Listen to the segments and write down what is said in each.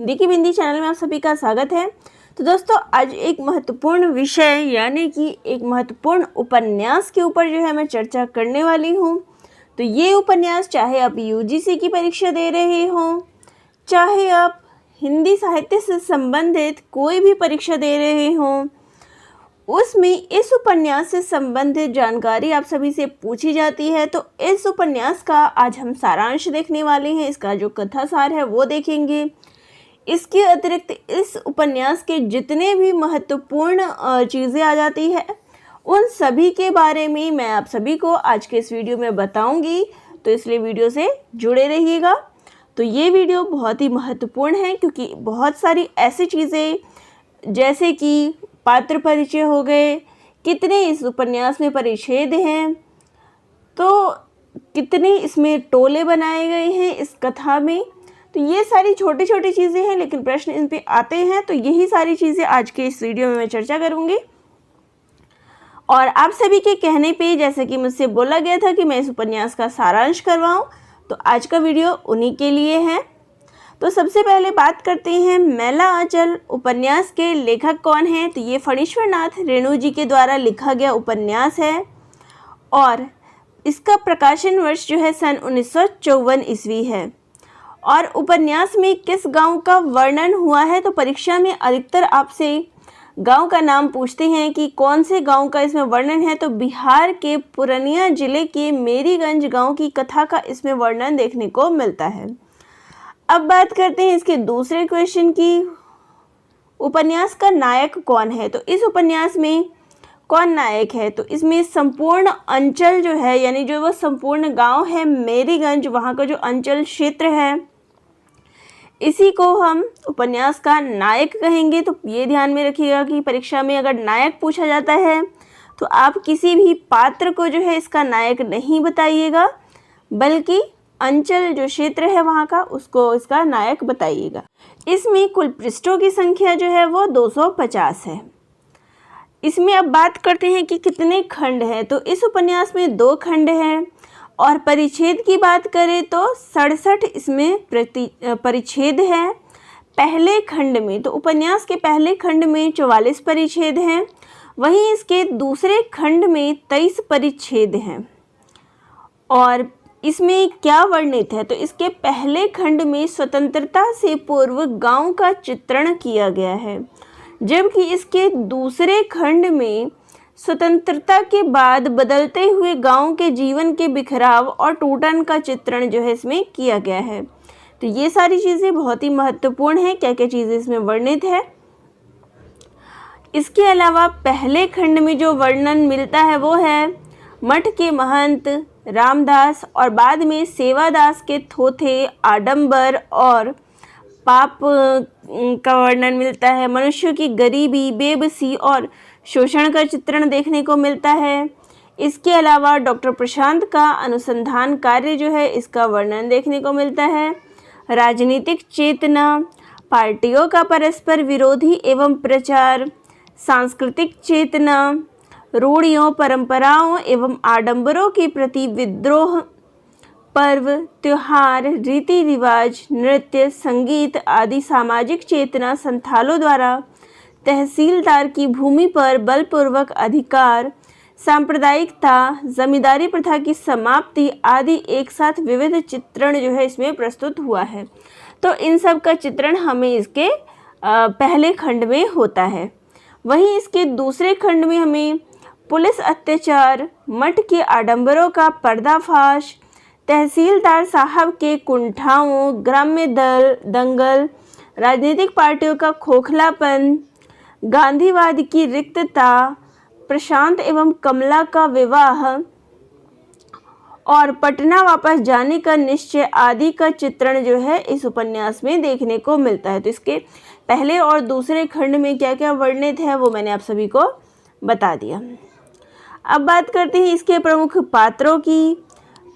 हिंदी की बिंदी चैनल में आप सभी का स्वागत है। तो दोस्तों, आज एक महत्वपूर्ण विषय यानी कि एक महत्वपूर्ण उपन्यास के ऊपर जो है मैं चर्चा करने वाली हूँ। तो ये उपन्यास चाहे आप यूजीसी की परीक्षा दे रहे हों, चाहे आप हिंदी साहित्य से संबंधित कोई भी परीक्षा दे रहे हों, उसमें इस उपन्यास से संबंधित जानकारी आप सभी से पूछी जाती है। तो इस उपन्यास का आज हम सारांश देखने वाले हैं। इसका जो कथा सार है वो देखेंगे। इसके अतिरिक्त इस उपन्यास के जितने भी महत्वपूर्ण चीज़ें आ जाती है उन सभी के बारे में मैं आप सभी को आज के इस वीडियो में बताऊंगी। तो इसलिए वीडियो से जुड़े रहिएगा। तो ये वीडियो बहुत ही महत्वपूर्ण है क्योंकि बहुत सारी ऐसी चीज़ें जैसे कि पात्र परिचय हो गए, कितने इस उपन्यास में परिच्छेद हैं, तो कितने इसमें टोले बनाए गए हैं इस कथा में। तो ये सारी छोटी छोटी चीज़ें हैं, लेकिन प्रश्न इन पे आते हैं। तो यही सारी चीज़ें आज के इस वीडियो में मैं चर्चा करूँगी। और आप सभी के कहने पे, जैसे कि मुझसे बोला गया था कि मैं इस उपन्यास का सारांश करवाऊँ, तो आज का वीडियो उन्हीं के लिए है। तो सबसे पहले बात करते हैं मैला आंचल उपन्यास के लेखक कौन हैं। तो ये फणीश्वर नाथ रेणु जी के द्वारा लिखा गया उपन्यास है और इसका प्रकाशन वर्ष जो है सन 1954 ईस्वी है। और उपन्यास में किस गांव का वर्णन हुआ है, तो परीक्षा में अधिकतर आपसे गांव का नाम पूछते हैं कि कौन से गांव का इसमें वर्णन है। तो बिहार के पूर्णिया जिले के मेरीगंज गांव की कथा का इसमें वर्णन देखने को मिलता है। अब बात करते हैं इसके दूसरे क्वेश्चन की, उपन्यास का नायक कौन है। तो इस उपन्यास में कौन नायक है, तो इसमें संपूर्ण अंचल जो है, यानी जो वो संपूर्ण गांव है मेरीगंज, वहाँ का जो अंचल क्षेत्र है, इसी को हम उपन्यास का नायक कहेंगे। तो ये ध्यान में रखिएगा कि परीक्षा में अगर नायक पूछा जाता है तो आप किसी भी पात्र को जो है इसका नायक नहीं बताइएगा, बल्कि अंचल जो क्षेत्र है वहाँ का, उसको इसका नायक बताइएगा। इसमें कुल पृष्ठों की संख्या जो है वो 250 है। इसमें अब बात करते हैं कि कितने खंड हैं। तो इस उपन्यास में 2 खंड हैं और परिच्छेद की बात करें तो 67 इसमें परिच्छेद हैं। पहले खंड में, तो उपन्यास के पहले खंड में 44 परिच्छेद हैं, वहीं इसके दूसरे खंड में 23 परिच्छेद हैं। और इसमें क्या वर्णित है, तो इसके पहले खंड में स्वतंत्रता से पूर्व गांव का चित्रण किया गया है, जबकि इसके दूसरे खंड में स्वतंत्रता के बाद बदलते हुए गांव के जीवन के बिखराव और टूटन का चित्रण जो है इसमें किया गया है। तो ये सारी चीज़ें बहुत ही महत्वपूर्ण है, क्या क्या चीज़ें इसमें वर्णित है। इसके अलावा पहले खंड में जो वर्णन मिलता है वो है मठ के महंत रामदास और बाद में सेवादास के थोथे, आडंबर और पाप का वर्णन मिलता है। मनुष्यों की गरीबी, बेबसी और शोषण का चित्रण देखने को मिलता है। इसके अलावा डॉक्टर प्रशांत का अनुसंधान कार्य जो है इसका वर्णन देखने को मिलता है। राजनीतिक चेतना, पार्टियों का परस्पर विरोधी एवं प्रचार, सांस्कृतिक चेतना, रूढ़ियों, परंपराओं एवं आडंबरों के प्रति विद्रोह, पर्व, त्योहार, रीति रिवाज, नृत्य, संगीत आदि सामाजिक चेतना, संथालों द्वारा तहसीलदार की भूमि पर बलपूर्वक अधिकार, सांप्रदायिकता, जमींदारी प्रथा की समाप्ति आदि एक साथ विविध चित्रण जो है इसमें प्रस्तुत हुआ है। तो इन सब का चित्रण हमें इसके पहले खंड में होता है। वहीं इसके दूसरे खंड में हमें पुलिस अत्याचार, मठ के आडंबरों का पर्दाफाश, तहसीलदार साहब के कुंठाओं, ग्राम्य दंगल, राजनीतिक पार्टियों का खोखलापन, गांधीवाद की रिक्तता, प्रशांत एवं कमला का विवाह और पटना वापस जाने का निश्चय आदि का चित्रण जो है इस उपन्यास में देखने को मिलता है। तो इसके पहले और दूसरे खंड में क्या क्या वर्णित है वो मैंने आप सभी को बता दिया। अब बात करते हैं इसके प्रमुख पात्रों की।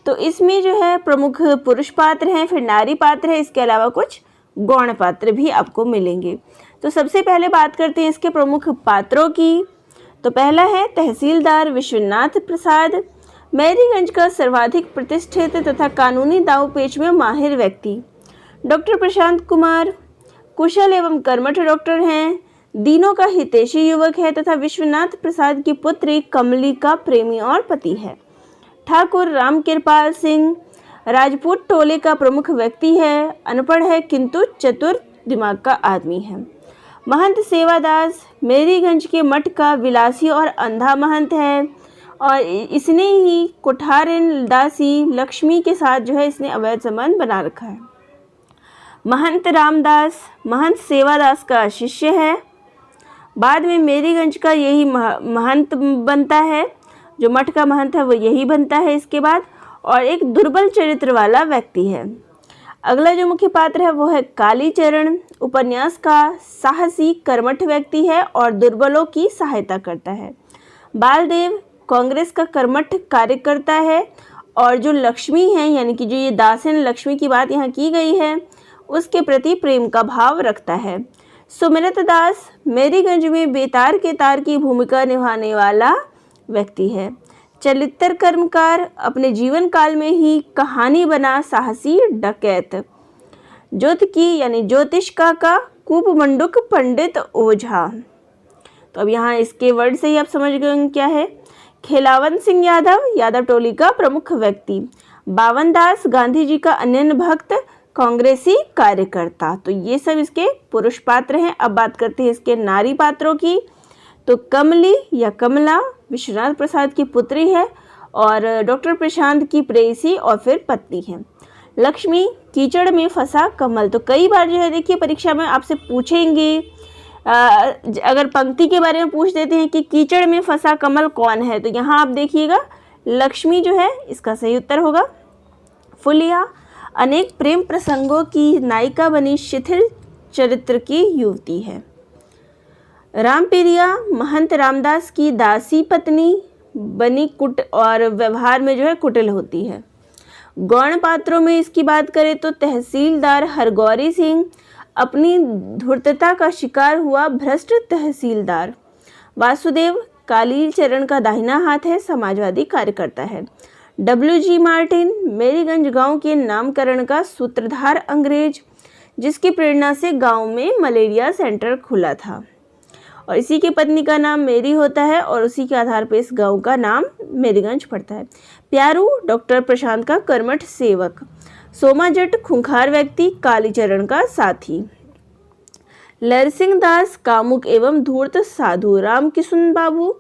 तो इसमें जो है प्रमुख पुरुष पात्र हैं, फिर नारी पात्र है, इसके अलावा कुछ गौण पात्र भी आपको मिलेंगे। तो सबसे पहले बात करते हैं इसके प्रमुख पात्रों की। तो पहला है तहसीलदार विश्वनाथ प्रसाद, मेरीगंज का सर्वाधिक प्रतिष्ठित तथा कानूनी दाव पेच में माहिर व्यक्ति। डॉक्टर प्रशांत कुमार, कुशल एवं कर्मठ डॉक्टर हैं, दीनों का हितैषी युवक है तथा विश्वनाथ प्रसाद की पुत्री कमली का प्रेमी और पति है। ठाकुर रामकृपाल सिंह राजपूत टोले का प्रमुख व्यक्ति है, अनपढ़ है किंतु चतुर दिमाग का आदमी है। महंत सेवादास मेरीगंज के मठ का विलासी और अंधा महंत है और इसने ही कुठारिन दासी लक्ष्मी के साथ जो है इसने अवैध संबंध बना रखा है। महंत रामदास महंत सेवादास का शिष्य है, बाद में मेरीगंज का यही महंत बनता है, जो मठ का महंत है वो यही बनता है इसके बाद, और एक दुर्बल चरित्र वाला व्यक्ति है। अगला जो मुख्य पात्र है वो है कालीचरण। उपन्यास का साहसी कर्मठ व्यक्ति है और दुर्बलों की सहायता करता है। बालदेव कांग्रेस का कर्मठ कार्यकर्ता है और जो लक्ष्मी है यानी कि जो ये दासन लक्ष्मी की बात यहाँ की गई है उसके प्रति प्रेम का भाव रखता है। सुमिरत दास मेरीगंज में बेतार के तार की भूमिका निभाने वाला व्यक्ति है। चलित्र कर्मकार अपने जीवन काल में ही कहानी बना साहसी डकैत। ज्योतिकी यानी ज्योतिष का कूपमंडुक पंडित ओझा। तो अब यहाँ इसके वर्ड से ही आप समझ गए क्या है। खेलावन सिंह यादव टोली का प्रमुख व्यक्ति। बावन दास गांधी जी का अनन्य भक्त कांग्रेसी कार्यकर्ता। तो ये सब इसके पुरुष पात्र हैं। अब बात करते हैं इसके नारी पात्रों की। तो कमली या कमला विश्वनाथ प्रसाद की पुत्री है और डॉक्टर प्रशांत की प्रेयसी और फिर पत्नी है। लक्ष्मी कीचड़ में फंसा कमल। तो कई बार जो है देखिए परीक्षा में आपसे पूछेंगे, अगर पंक्ति के बारे में पूछ देते हैं कि कीचड़ में फंसा कमल कौन है, तो यहाँ आप देखिएगा लक्ष्मी जो है इसका सही उत्तर होगा। फुलिया अनेक प्रेम प्रसंगों की नायिका बनी शिथिल चरित्र की युवती है। रामप्रिया महंत रामदास की दासी पत्नी बनी कुट और व्यवहार में जो है कुटिल होती है। गौण पात्रों में इसकी बात करें तो तहसीलदार हरगौरी सिंह अपनी धूर्तता का शिकार हुआ भ्रष्ट तहसीलदार। वासुदेव कालीचरण का दाहिना हाथ है, समाजवादी कार्यकर्ता है। WG मार्टिन मेरीगंज गांव के नामकरण का सूत्रधार अंग्रेज, जिसकी प्रेरणा से गांव में मलेरिया सेंटर खुला था और इसी की पत्नी का नाम मेरी होता है और उसी के आधार पर इस गांव का नाम मेरीगंज पड़ता है। प्यारू डॉक्टर प्रशांत का कर्मठ सेवक। सोमा जट खूंखार व्यक्ति, कालीचरण का साथी। लरसिंह दास कामुक एवं धूर्त साधु। रामकिशन बाबू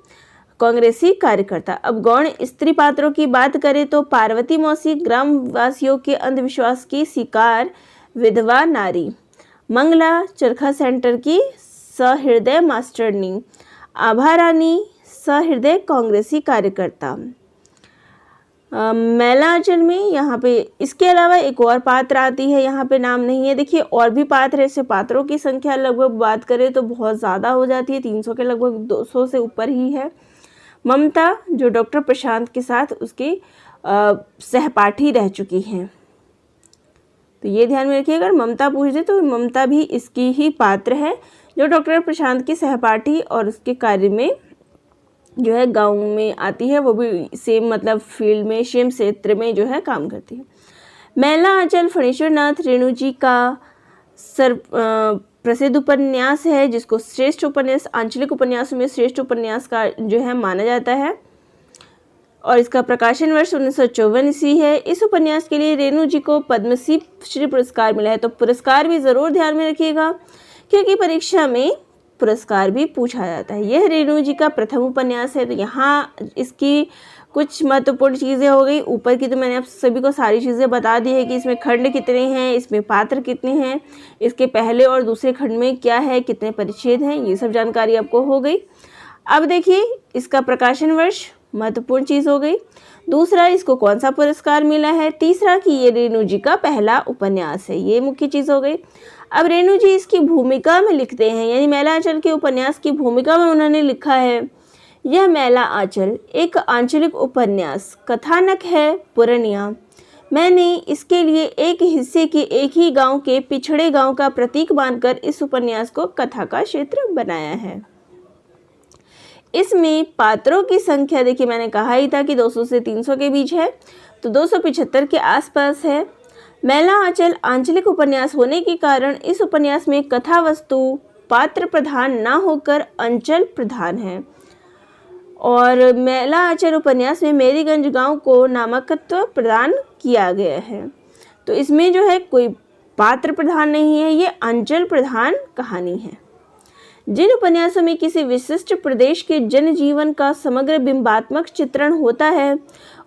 कांग्रेसी कार्यकर्ता। अब गौण स्त्री पात्रों की बात करें तो पार्वती मौसी ग्रामवासियों के अंधविश्वास की शिकार विधवा नारी। मंगला चरखा सेंटर की सहृदय मास्टरनी। आभा रानी सहृदय कांग्रेसी कार्यकर्ता। मैलांचल में यहाँ पे इसके अलावा एक और पात्र आती है, यहाँ पे नाम नहीं है। देखिए और भी पात्र है, ऐसे पात्रों की संख्या लगभग बात करें तो बहुत ज़्यादा हो जाती है, 300 के लगभग 200 से ऊपर ही है। ममता जो डॉक्टर प्रशांत के साथ उसकी सहपाठी रह चुकी हैं, तो ये ध्यान में रखिए अगर ममता पूछ दे तो ममता भी इसकी ही पात्र है, जो डॉक्टर प्रशांत की सहपाठी और उसके कार्य में जो है गांव में आती है, वो भी सेम मतलब फील्ड में सेम क्षेत्र में जो है काम करती है। मैला आंचल फणीश्वरनाथ रेणु जी का प्रसिद्ध उपन्यास है, जिसको श्रेष्ठ उपन्यास आंचलिक उपन्यासों में श्रेष्ठ उपन्यास का जो है माना जाता है और इसका प्रकाशन वर्ष 1954 ईस्वी है। इस उपन्यास के लिए रेणु जी को पद्मश्री पुरस्कार मिला है। तो पुरस्कार भी ज़रूर ध्यान में रखिएगा क्योंकि परीक्षा में पुरस्कार भी पूछा जाता है। यह रेणु जी का प्रथम उपन्यास है। तो यहाँ इसकी कुछ महत्वपूर्ण चीज़ें हो गई। ऊपर की तो मैंने आप सभी को सारी चीज़ें बता दी है कि इसमें खंड कितने हैं, इसमें पात्र कितने हैं, इसके पहले और दूसरे खंड में क्या है, कितने परिच्छेद हैं, ये सब जानकारी आपको हो गई। अब देखिए इसका प्रकाशन वर्ष महत्वपूर्ण चीज़ हो गई। दूसरा, इसको कौन सा पुरस्कार मिला है। तीसरा कि ये रेणु जी का पहला उपन्यास है, ये मुख्य चीज़ हो गई। अब रेणु जी इसकी भूमिका में लिखते हैं, यानी मैला आंचल के उपन्यास की भूमिका में उन्होंने लिखा है, यह मैला आंचल एक आंचलिक उपन्यास कथानक है पुरनिया। मैंने इसके लिए एक हिस्से के एक ही गांव के पिछड़े गांव का प्रतीक मानकर इस उपन्यास को कथा का क्षेत्र बनाया है। इसमें पात्रों की संख्या देखिए मैंने कहा ही था कि 200 से 300 के बीच है, तो 275 के आसपास है। मैला आंचल आंचलिक उपन्यास होने के कारण इस उपन्यास में कथा वस्तु पात्र प्रधान ना होकर अंचल प्रधान है। और मैला आंचल उपन्यास में मेरीगंज गांव को नामकत्व प्रदान किया गया है। तो इसमें जो है कोई पात्र प्रधान नहीं है, ये अंचल प्रधान कहानी है। जिन उपन्यासों में किसी विशिष्ट प्रदेश के जनजीवन का समग्र बिंबात्मक चित्रण होता है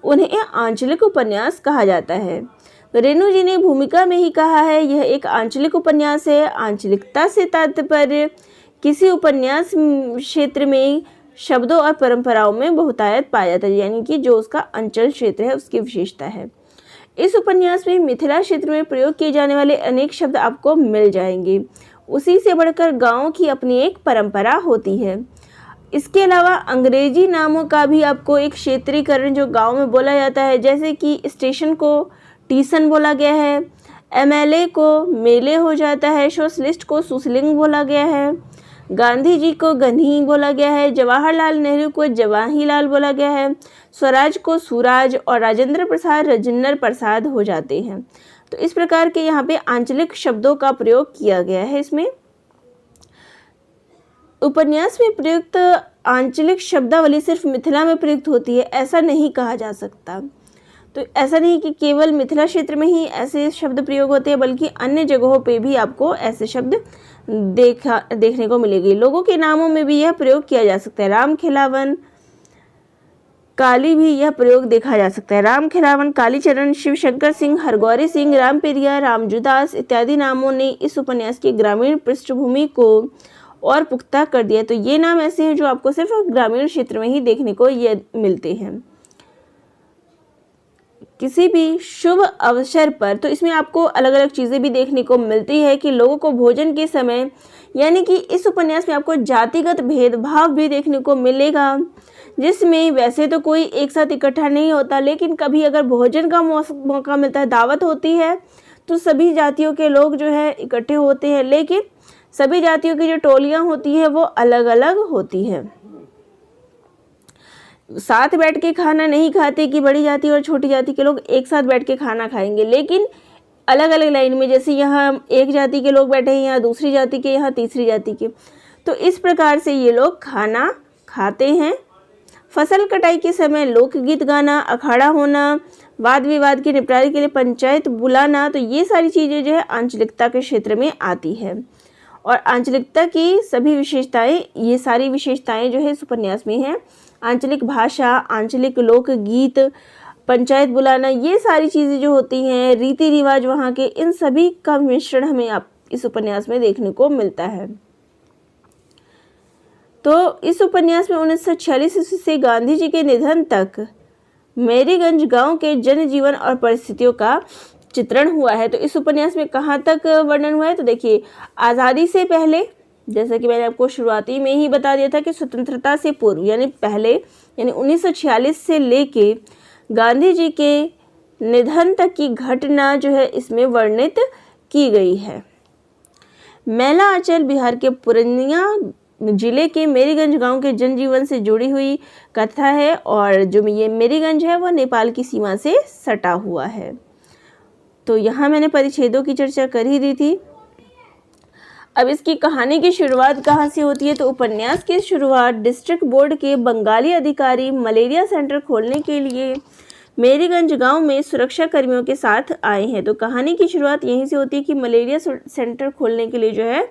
उन्हें आंचलिक उपन्यास कहा जाता है। रेणु जी ने भूमिका में ही कहा है, यह एक आंचलिक उपन्यास है। आंचलिकता से तात्पर्य किसी उपन्यास क्षेत्र में शब्दों और परंपराओं में बहुतायत पाया जाता है, यानी कि जो उसका अंचल क्षेत्र है उसकी विशेषता है। इस उपन्यास में मिथिला क्षेत्र में प्रयोग किए जाने वाले अनेक शब्द आपको मिल जाएंगे। उसी से बढ़कर गाँव की अपनी एक परंपरा होती है। इसके अलावा अंग्रेजी नामों का भी आपको एक क्षेत्रीकरण जो गांव में बोला जाता है, जैसे कि स्टेशन को टीसन बोला गया है, एमएलए को मेले हो जाता है, सोशलिस्ट को सुसलिंग बोला गया है, गांधी जी को गन्ही बोला गया है, जवाहरलाल नेहरू को जवाहीलाल बोला गया है, स्वराज को सुराज और राजेंद्र प्रसाद राजेंद्र प्रसाद हो जाते हैं। तो इस प्रकार के यहाँ पे आंचलिक शब्दों का प्रयोग किया गया है। इसमें उपन्यास में प्रयुक्त आंचलिक शब्दावली सिर्फ मिथिला में प्रयुक्त होती है, ऐसा नहीं कहा जा सकता। तो ऐसा नहीं कि केवल मिथिला क्षेत्र में ही ऐसे शब्द प्रयोग होते हैं, बल्कि अन्य जगहों पे भी आपको ऐसे शब्द देखने को मिलेगी। लोगों के नामों में भी यह प्रयोग किया जा सकता है। राम खिलावन काली भी यह प्रयोग देखा जा सकता है। राम खिलावन, कालीचरण, शिवशंकर सिंह, हरगौरी सिंह, रामपेरिया, रामजुदास इत्यादि नामों ने इस उपन्यास की ग्रामीण पृष्ठभूमि को और पुख्ता कर दिया। तो ये नाम ऐसे हैं जो आपको सिर्फ ग्रामीण क्षेत्र में ही देखने को ये मिलते हैं। किसी भी शुभ अवसर पर, तो इसमें आपको अलग अलग चीज़ें भी देखने को मिलती है कि लोगों को भोजन के समय, यानी कि इस उपन्यास में आपको जातिगत भेदभाव भी देखने को मिलेगा, जिसमें वैसे तो कोई एक साथ इकट्ठा नहीं होता, लेकिन कभी अगर भोजन का मौका मिलता है, दावत होती है, तो सभी जातियों के लोग जो है इकट्ठे होते हैं, लेकिन सभी जातियों की जो टोलियाँ होती है वो अलग अलग होती है। साथ बैठ के खाना नहीं खाते कि बड़ी जाति और छोटी जाति के लोग एक साथ बैठ के खाना खाएंगे, लेकिन अलग अलग लाइन में, जैसे यहाँ एक जाति के लोग बैठे हैं, यहाँ दूसरी जाति के, यहाँ तीसरी जाति के, तो इस प्रकार से ये लोग खाना खाते हैं। फसल कटाई के समय लोकगीत गाना, अखाड़ा होना, वाद विवाद के निपटारे के लिए पंचायत बुलाना, तो ये सारी चीज़ें जो है आंचलिकता के क्षेत्र में आती है। और आंचलिकता की सभी विशेषताएं, ये सारी विशेषताएं जो है इस उपन्यास में हैं। आंचलिक भाषा, आंचलिक लोकगीत, पंचायत बुलाना, ये सारी चीज़ें जो होती हैं, रीति रिवाज वहाँ के, इन सभी का मिश्रण हमें आप इस उपन्यास में देखने को मिलता है। तो इस उपन्यास में 1946 ईस्वी से गांधी जी के निधन तक मेरीगंज गांव के जनजीवन और परिस्थितियों का चित्रण हुआ है। तो इस उपन्यास में कहाँ तक वर्णन हुआ है, तो देखिए, आज़ादी से पहले, जैसा कि मैंने आपको शुरुआती में ही बता दिया था कि स्वतंत्रता से पूर्व यानी पहले, यानी 1946 से लेके गांधी जी के निधन तक की घटना जो है इसमें वर्णित की गई है। मैला आंचल बिहार के पूर्णिया जिले के मेरीगंज गांव के जनजीवन से जुड़ी हुई कथा है, और जो ये मेरीगंज है वह नेपाल की सीमा से सटा हुआ है। तो यहाँ मैंने परिच्छेदों की चर्चा कर ही दी थी। अब इसकी कहानी की शुरुआत कहाँ से होती है, तो उपन्यास की शुरुआत डिस्ट्रिक्ट बोर्ड के बंगाली अधिकारी मलेरिया सेंटर खोलने के लिए मेरीगंज गांव में सुरक्षा कर्मियों के साथ आए हैं। तो कहानी की शुरुआत यहीं से होती है कि मलेरिया सेंटर खोलने के लिए जो है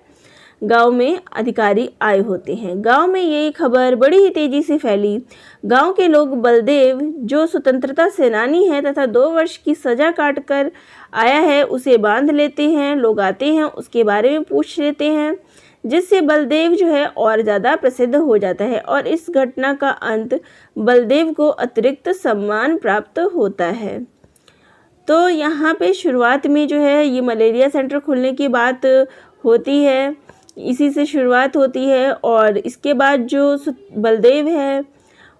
गांव में अधिकारी आए होते हैं। गांव में ये खबर बड़ी ही तेजी से फैली। गांव के लोग बलदेव, जो स्वतंत्रता सेनानी है तथा 2 वर्ष की सजा काटकर आया है, उसे बांध लेते हैं। लोग आते हैं, उसके बारे में पूछ लेते हैं, जिससे बलदेव जो है और ज़्यादा प्रसिद्ध हो जाता है, और इस घटना का अंत बलदेव को अतिरिक्त सम्मान प्राप्त होता है। तो यहाँ पे शुरुआत में जो है ये मलेरिया सेंटर खोलने की बात होती है, इसी से शुरुआत होती है, और इसके बाद जो बलदेव है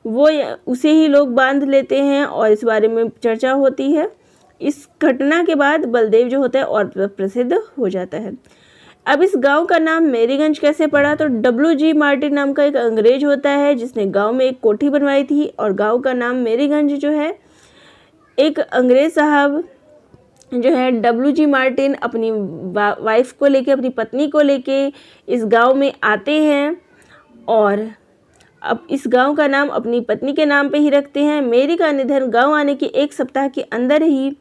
वो उसे ही लोग बांध लेते हैं और इस बारे में चर्चा होती है। इस घटना के बाद बलदेव जो होता है और प्रसिद्ध हो जाता है। अब इस गांव का नाम मेरीगंज कैसे पड़ा, तो WG मार्टिन नाम का एक अंग्रेज होता है जिसने गांव में एक कोठी बनवाई थी, और गांव का नाम मेरीगंज जो है एक अंग्रेज साहब जो है WG मार्टिन अपनी वाइफ को लेके, अपनी पत्नी को लेके इस गांव में आते हैं और अब इस गांव का नाम अपनी पत्नी के नाम पे ही रखते हैं। मेरी का निधन गांव आने के 1 सप्ताह के अंदर ही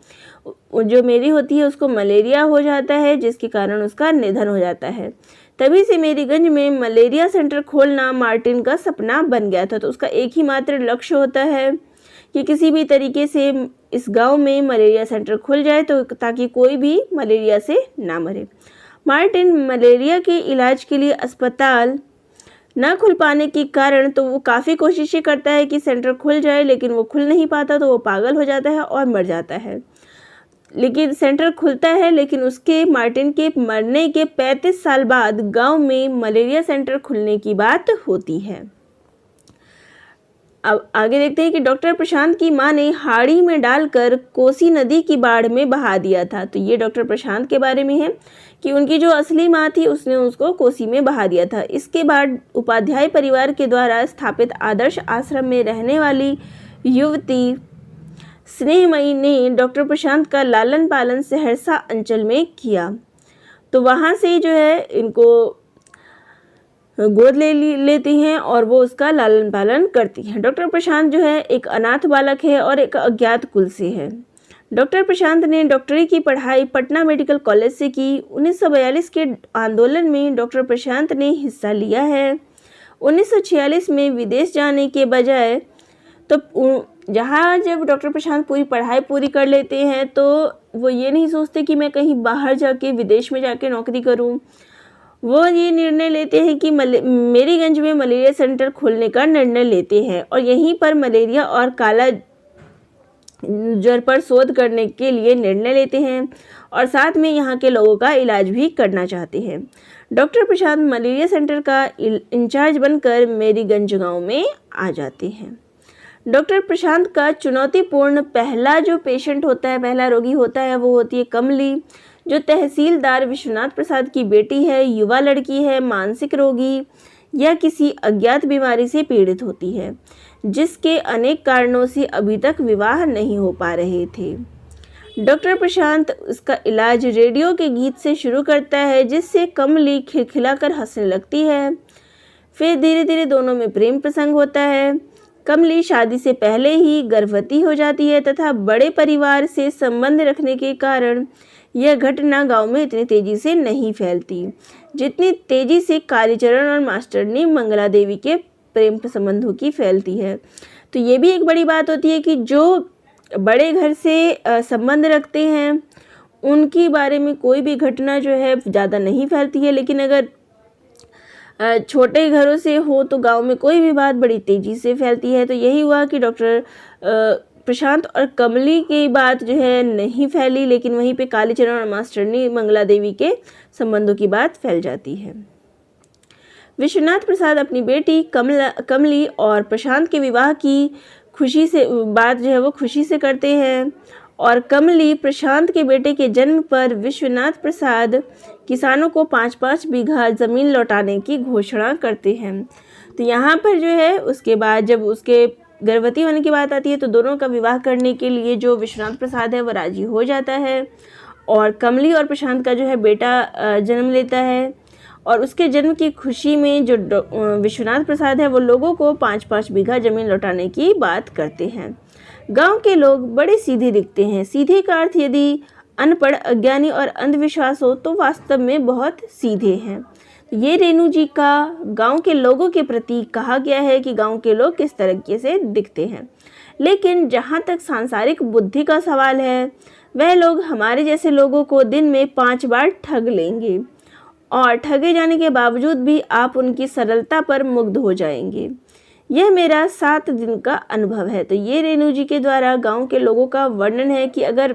जो मेरी होती है उसको मलेरिया हो जाता है, जिसके कारण उसका निधन हो जाता है। तभी से मेरीगंज में मलेरिया सेंटर खोलना मार्टिन का सपना बन गया था। तो उसका एक ही मात्र लक्ष्य होता है कि किसी भी तरीके से इस गांव में मलेरिया सेंटर खुल जाए, तो ताकि कोई भी मलेरिया से ना मरे। मार्टिन मलेरिया के इलाज के लिए अस्पताल न खुल पाने के कारण तो वो काफ़ी कोशिशें करता है कि सेंटर खुल जाए, लेकिन वो खुल नहीं पाता, तो वो पागल हो जाता है और मर जाता है। लेकिन सेंटर खुलता है, लेकिन उसके मार्टिन के मरने के 35 साल बाद गांव में मलेरिया सेंटर खुलने की बात होती है। अब आगे देखते हैं कि डॉक्टर प्रशांत की मां ने हाड़ी में डालकर कोसी नदी की बाढ़ में बहा दिया था। तो ये डॉक्टर प्रशांत के बारे में है कि उनकी जो असली मां थी उसने उसको कोसी में बहा दिया था। इसके बाद उपाध्याय परिवार के द्वारा स्थापित आदर्श आश्रम में रहने वाली युवती स्नेहमयी ने डॉक्टर प्रशांत का लालन पालन सहरसा अंचल में किया। तो वहाँ से जो है इनको गोद लेती हैं और वो उसका लालन पालन करती हैं। डॉक्टर प्रशांत जो है एक अनाथ बालक है और एक अज्ञात कुल से है। डॉक्टर प्रशांत ने डॉक्टरी की पढ़ाई पटना मेडिकल कॉलेज से की। 1942 के आंदोलन में डॉक्टर प्रशांत ने हिस्सा लिया है। 1946 में विदेश जाने के बजाय तो जहाँ जब डॉक्टर प्रशांत पूरी पढ़ाई पूरी कर लेते हैं तो वो ये नहीं सोचते कि मैं कहीं बाहर जाके विदेश में जाके नौकरी करूँ। वो ये निर्णय लेते हैं कि मेरीगंज में मलेरिया सेंटर खोलने का निर्णय लेते हैं और यहीं पर मलेरिया और काला ज्वर पर शोध करने के लिए निर्णय लेते हैं और साथ में यहाँ के लोगों का इलाज भी करना चाहते हैं। डॉक्टर प्रशांत मलेरिया सेंटर का इंचार्ज बनकर मेरीगंज गांव में आ जाते हैं। डॉक्टर प्रशांत का चुनौतीपूर्ण पहला जो पेशेंट होता है, पहला रोगी होता है, वो होती है कमली, जो तहसीलदार विश्वनाथ प्रसाद की बेटी है, युवा लड़की है, मानसिक रोगी या किसी अज्ञात बीमारी से पीड़ित होती है, जिसके अनेक कारणों से अभी तक विवाह नहीं हो पा रहे थे। डॉक्टर प्रशांत उसका इलाज रेडियो के गीत से शुरू करता है, जिससे कमली खिलखिलाकर हंसने लगती है। फिर धीरे धीरे दोनों में प्रेम प्रसंग होता है। कमली शादी से पहले ही गर्भवती हो जाती है तथा बड़े परिवार से संबंध रखने के कारण यह घटना गांव में इतनी तेजी से नहीं फैलती जितनी तेजी से कालीचरण और मास्टरनी मंगला देवी के प्रेम संबंधों की फैलती है। तो ये भी एक बड़ी बात होती है कि जो बड़े घर से संबंध रखते हैं उनके बारे में कोई भी घटना जो है ज़्यादा नहीं फैलती है, लेकिन अगर छोटे घरों से हो तो गांव में कोई भी बात बड़ी तेजी से फैलती है। तो यही हुआ कि डॉक्टर प्रशांत और कमली की बात जो है नहीं फैली, लेकिन वहीं पे कालीचरण और मास्टरनी मंगला देवी के संबंधों की बात फैल जाती है। विश्वनाथ प्रसाद अपनी बेटी कमली और प्रशांत के विवाह की खुशी से बात जो है वो खुशी से करते हैं और कमली प्रशांत के बेटे के जन्म पर विश्वनाथ प्रसाद किसानों को 5-5 बीघा ज़मीन लौटाने की घोषणा करते हैं। तो यहाँ पर जो है उसके बाद जब उसके गर्भवती होने की बात आती है तो दोनों का विवाह करने के लिए जो विश्वनाथ प्रसाद है वो राजी हो जाता है और कमली और प्रशांत का जो है बेटा जन्म लेता है और उसके जन्म की खुशी में जो विश्वनाथ प्रसाद है वो लोगों को 5-5 बीघा ज़मीन लौटाने की बात करते हैं। गांव के लोग बड़े सीधे दिखते हैं। सीधे का अर्थ यदि अनपढ़, अज्ञानी और अंधविश्वास हो तो वास्तव में बहुत सीधे हैं। ये रेणु जी का गांव के लोगों के प्रति कहा गया है कि गांव के लोग किस तरीके से दिखते हैं। लेकिन जहाँ तक सांसारिक बुद्धि का सवाल है, वह लोग हमारे जैसे लोगों को दिन में 5 बार ठग लेंगे और ठगे जाने के बावजूद भी आप उनकी सरलता पर मुग्ध हो जाएंगे। यह मेरा 7 दिन का अनुभव है। तो ये रेणु जी के द्वारा गांव के लोगों का वर्णन है कि अगर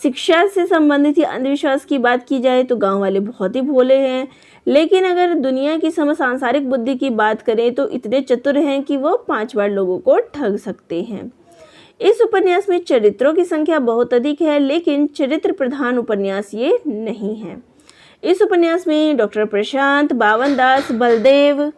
शिक्षा से संबंधित या अंधविश्वास की बात की जाए तो गांव वाले बहुत ही भोले हैं, लेकिन अगर दुनिया की सांसारिक बुद्धि की बात करें तो इतने चतुर हैं कि वो 5 बार लोगों को ठग सकते हैं। इस उपन्यास में चरित्रों की संख्या बहुत अधिक है, लेकिन चरित्र प्रधान उपन्यास ये नहीं है। इस उपन्यास में डॉक्टर प्रशांत, बावन दास, बलदेव,